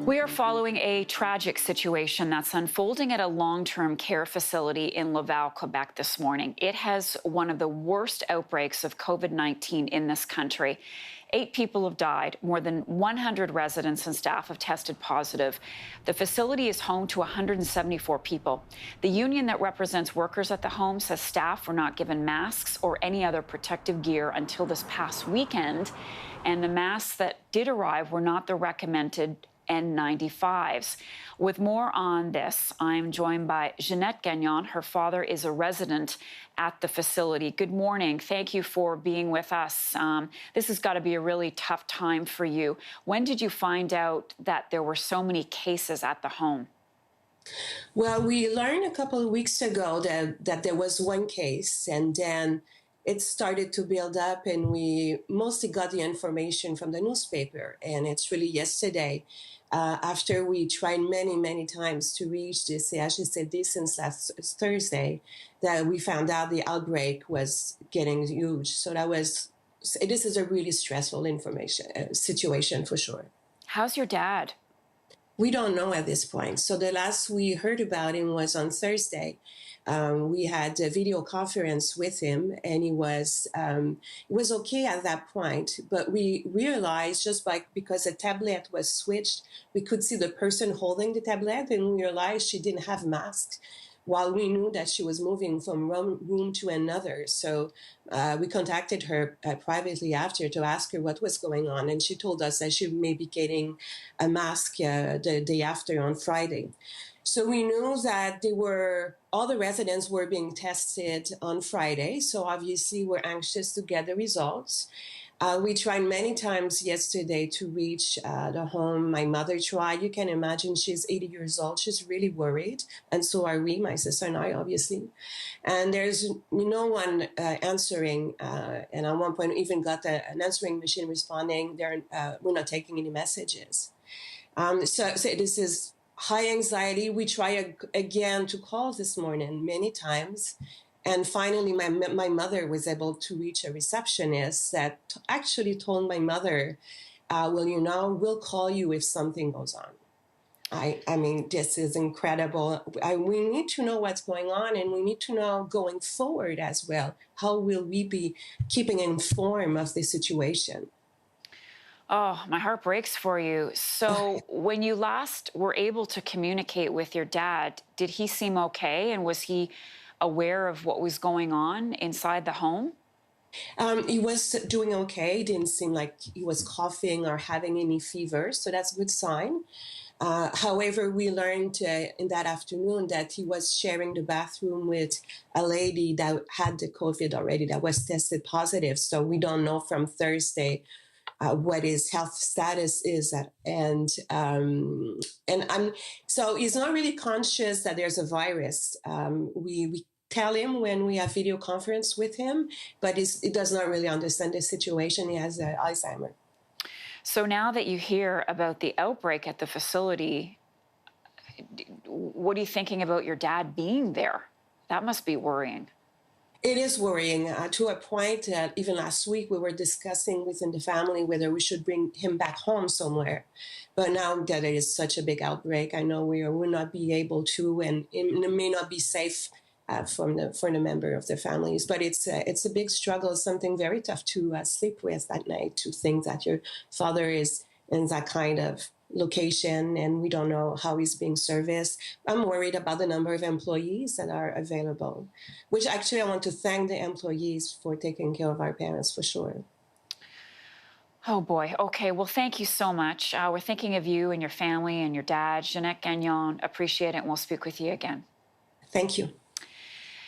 We are following a tragic situation that's unfolding at a long-term care facility in Laval, Quebec this morning. It has one of the worst outbreaks of COVID-19 in this country. 8 people have died. More than 100 residents and staff have tested positive. The facility is home to 174 people. The union that represents workers at the home says staff were not given masks or any other protective gear until this past weekend. And the masks that did arrive were not the recommended N95s. With more on this, I'm joined by Ginette Gagnon. Her father is a resident at the facility. Good morning. Thank you for being with us. This has got to be a really tough time for you. When did you find out that there were so many cases at the home? Well, we learned a couple of weeks ago that there was one case, and then it started to build up, and we mostly got the information from the newspaper. And it's really yesterday, after we tried many times to reach the CISSD since last Thursday, that we found out the outbreak was getting huge. So this is a really stressful situation for sure. How's your dad? We don't know at this point. So the last we heard about him was on Thursday. We had a video conference with him, and he was okay at that point. But we realized because the tablet was switched, we could see the person holding the tablet, and we realized she didn't have masks, while we knew that she was moving from one room to another. So we contacted her privately after to ask her what was going on, and she told us that she may be getting a mask the day after on Friday. So we knew that all the residents were being tested on Friday. So obviously we're anxious to get the results. We tried many times yesterday to reach the home. My mother tried. You can imagine, she's 80 years old. She's really worried. And so are we, my sister and I, obviously. And there's no one answering. And at one point, we even got an answering machine responding. We're not taking any messages. So this is high anxiety. We try again to call this morning many times. And finally, my mother was able to reach a receptionist that actually told my mother, we'll call you if something goes on. I mean, this is incredible. We need to know what's going on, and we need to know going forward as well. How will we be keeping informed of the situation? Oh, my heart breaks for you. So when you last were able to communicate with your dad, did he seem okay? And was he aware of what was going on inside the home? He was doing okay. It didn't seem like he was coughing or having any fever, so that's a good sign. However, we learned in that afternoon that he was sharing the bathroom with a lady that had the COVID already, that was tested positive. So we don't know from Thursday what his health status is at, so he's not really conscious that there's a virus. We tell him when we have video conference with him, but he does not really understand the situation. He has Alzheimer's. So now that you hear about the outbreak at the facility, what are you thinking about your dad being there? That must be worrying. It is worrying to a point that even last week we were discussing within the family whether we should bring him back home somewhere. But now that it is such a big outbreak, I know we will not be able to, and it may not be safe for the member of the families. But it's a big struggle, something very tough to sleep with at night, to think that your father is in that kind of location and we don't know how he's being serviced. I'm worried about the number of employees that are available, which actually I want to thank the employees for taking care of our parents for sure. Oh boy. Okay. Well, thank you so much. We're thinking of you and your family and your dad. Ginette Gagnon, appreciate it, and we'll speak with you again. Thank you.